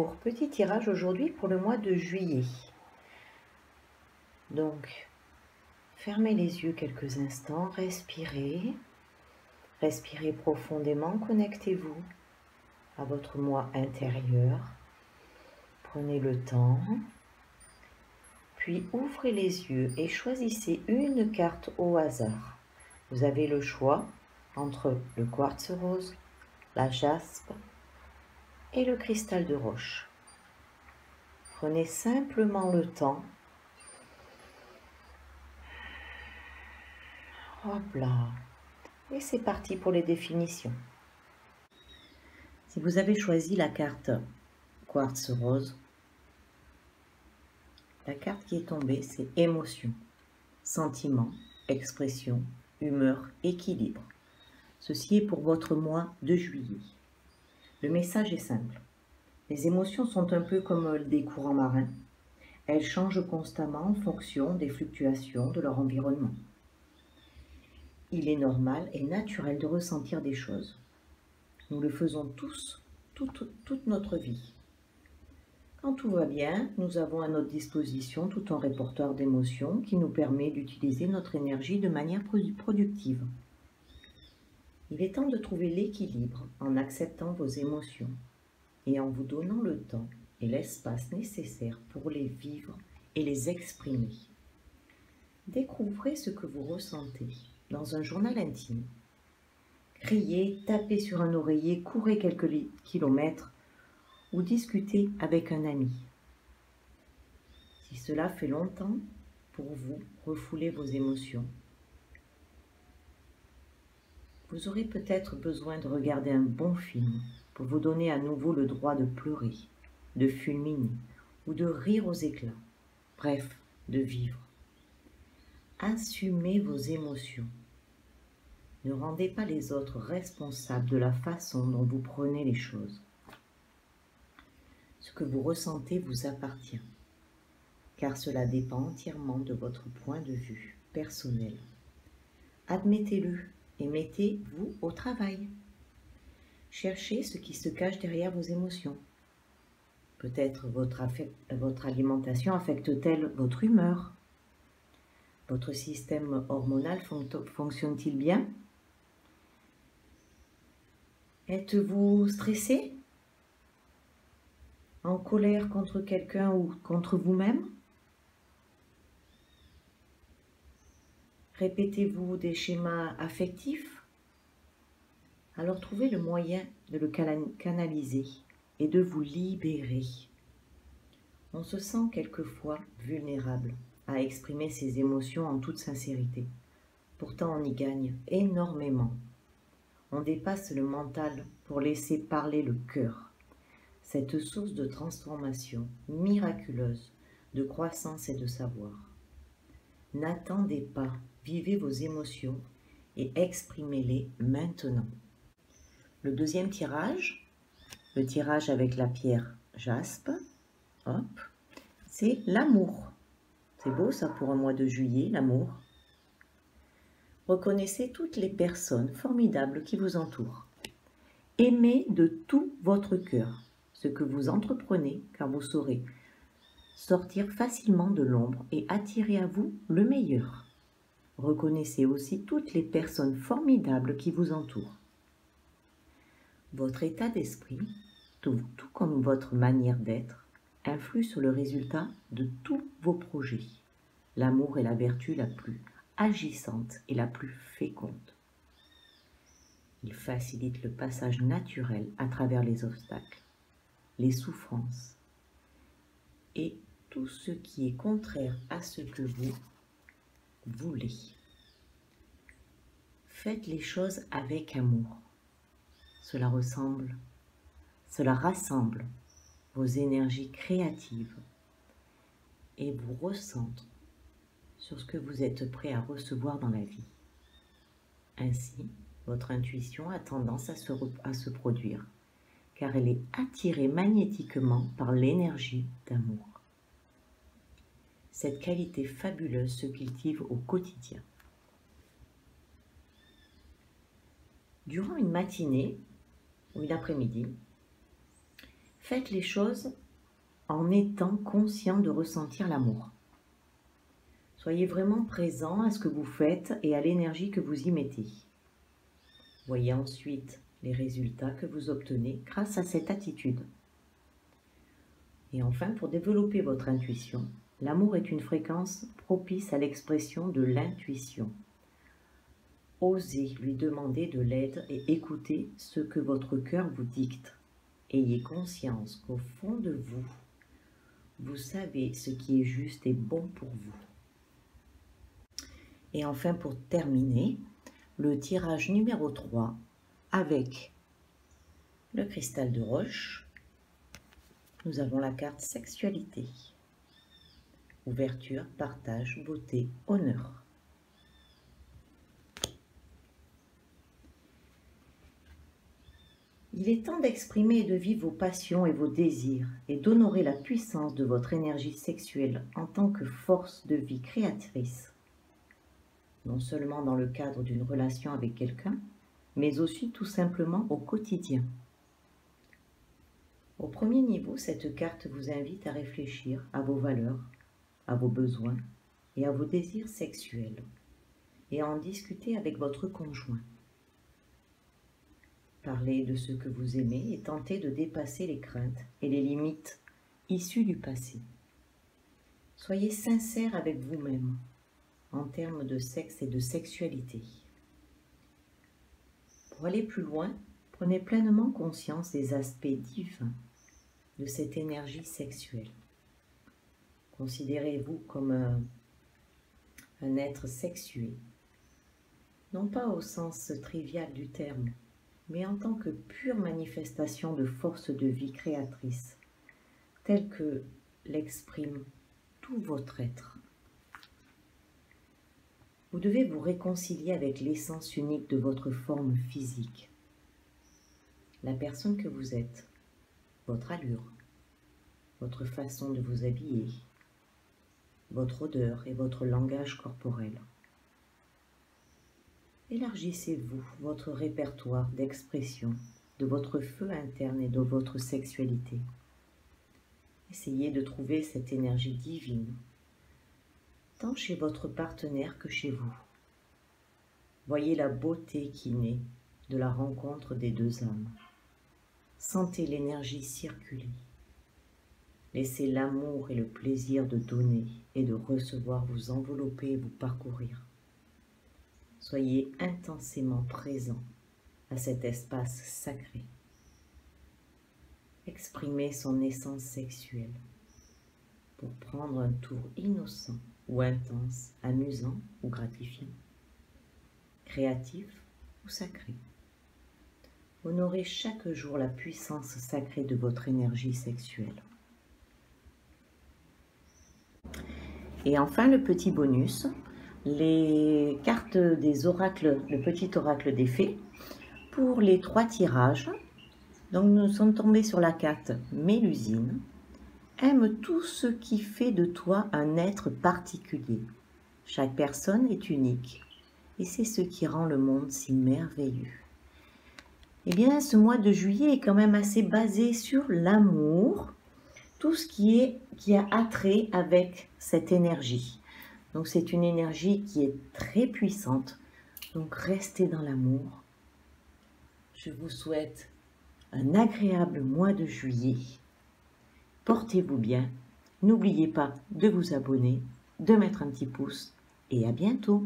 Amour, petit tirage aujourd'hui pour le mois de juillet. Donc, fermez les yeux quelques instants, respirez. Respirez profondément, connectez-vous à votre moi intérieur. Prenez le temps, puis ouvrez les yeux et choisissez une carte au hasard. Vous avez le choix entre le quartz rose, la jaspe et le cristal de roche. Prenez simplement le temps. Hop là. Et c'est parti pour les définitions. Si vous avez choisi la carte quartz rose, la carte qui est tombée, c'est émotion, sentiment, expression, humeur, équilibre. Ceci est pour votre mois de juillet. Le message est simple. Les émotions sont un peu comme des courants marins. Elles changent constamment en fonction des fluctuations de leur environnement. Il est normal et naturel de ressentir des choses. Nous le faisons tous, toute notre vie. Quand tout va bien, nous avons à notre disposition tout un répertoire d'émotions qui nous permet d'utiliser notre énergie de manière productive. Il est temps de trouver l'équilibre en acceptant vos émotions et en vous donnant le temps et l'espace nécessaire pour les vivre et les exprimer. Découvrez ce que vous ressentez dans un journal intime. Criez, tapez sur un oreiller, courez quelques kilomètres ou discutez avec un ami. Si cela fait longtemps pour vous refouler vos émotions, vous aurez peut-être besoin de regarder un bon film pour vous donner à nouveau le droit de pleurer, de fulminer ou de rire aux éclats, bref, de vivre. Assumez vos émotions. Ne rendez pas les autres responsables de la façon dont vous prenez les choses. Ce que vous ressentez vous appartient, car cela dépend entièrement de votre point de vue personnel. Admettez-le et mettez-vous au travail. Cherchez ce qui se cache derrière vos émotions. Peut-être votre alimentation affecte-t-elle votre humeur? Votre système hormonal fonctionne-t-il bien? Êtes-vous stressé? En colère contre quelqu'un ou contre vous-même? Répétez-vous des schémas affectifs? Alors trouvez le moyen de le canaliser et de vous libérer. On se sent quelquefois vulnérable à exprimer ses émotions en toute sincérité. Pourtant, on y gagne énormément. On dépasse le mental pour laisser parler le cœur. Cette source de transformation miraculeuse, de croissance et de savoir. N'attendez pas, vivez vos émotions et exprimez-les maintenant. Le deuxième tirage, le tirage avec la pierre jaspe, hop, c'est l'amour. C'est beau ça pour un mois de juillet, l'amour. Reconnaissez toutes les personnes formidables qui vous entourent. Aimez de tout votre cœur ce que vous entreprenez, car vous saurez sortir facilement de l'ombre et attirer à vous le meilleur. Reconnaissez aussi toutes les personnes formidables qui vous entourent. Votre état d'esprit, tout comme votre manière d'être, influe sur le résultat de tous vos projets. L'amour est la vertu la plus agissante et la plus féconde. Il facilite le passage naturel à travers les obstacles, les souffrances et tout ce qui est contraire à ce que vous voulez. Faites les choses avec amour. Cela rassemble vos énergies créatives et vous recentre sur ce que vous êtes prêt à recevoir dans la vie. Ainsi, votre intuition a tendance à se produire, car elle est attirée magnétiquement par l'énergie d'amour. Cette qualité fabuleuse se cultive au quotidien. Durant une matinée ou une après-midi, Faites les choses en étant conscient de ressentir l'amour. Soyez vraiment présent à ce que vous faites et à l'énergie que vous y mettez. Voyez ensuite les résultats que vous obtenez grâce à cette attitude. Et enfin, pour développer votre intuition, l'amour est une fréquence propice à l'expression de l'intuition. Osez lui demander de l'aide et écoutez ce que votre cœur vous dicte. Ayez conscience qu'au fond de vous, vous savez ce qui est juste et bon pour vous. Et enfin, pour terminer, le tirage numéro 3 avec le cristal de roche. Nous avons la carte sexualité. Ouverture, partage, beauté, honneur. Il est temps d'exprimer et de vivre vos passions et vos désirs et d'honorer la puissance de votre énergie sexuelle en tant que force de vie créatrice. Non seulement dans le cadre d'une relation avec quelqu'un, mais aussi tout simplement au quotidien. Au premier niveau, cette carte vous invite à réfléchir à vos valeurs, à vos besoins et à vos désirs sexuels, et à en discuter avec votre conjoint. Parlez de ce que vous aimez et tentez de dépasser les craintes et les limites issues du passé. Soyez sincère avec vous-même en termes de sexe et de sexualité. Pour aller plus loin, prenez pleinement conscience des aspects divins de cette énergie sexuelle. Considérez-vous comme un être sexué, non pas au sens trivial du terme, mais en tant que pure manifestation de force de vie créatrice, telle que l'exprime tout votre être. Vous devez vous réconcilier avec l'essence unique de votre forme physique, la personne que vous êtes, votre allure, votre façon de vous habiller, votre odeur et votre langage corporel. Élargissez-vous votre répertoire d'expression de votre feu interne et de votre sexualité. Essayez de trouver cette énergie divine, tant chez votre partenaire que chez vous. Voyez la beauté qui naît de la rencontre des deux âmes. Sentez l'énergie circuler. Laissez l'amour et le plaisir de donner et de recevoir vous envelopper et vous parcourir. Soyez intensément présent à cet espace sacré. Exprimez son essence sexuelle pour prendre un tour innocent ou intense, amusant ou gratifiant, créatif ou sacré. Honorez chaque jour la puissance sacrée de votre énergie sexuelle. Et enfin, le petit bonus, les cartes des oracles, le petit oracle des fées, pour les 3 tirages. Donc nous sommes tombés sur la carte Mélusine. Aime tout ce qui fait de toi un être particulier. Chaque personne est unique et c'est ce qui rend le monde si merveilleux. Eh bien, ce mois de juillet est quand même assez basé sur l'amour, tout ce qui a attrait avec cette énergie. Donc c'est une énergie qui est très puissante. Donc restez dans l'amour. Je vous souhaite un agréable mois de juillet. Portez-vous bien. N'oubliez pas de vous abonner, de mettre un petit pouce et à bientôt.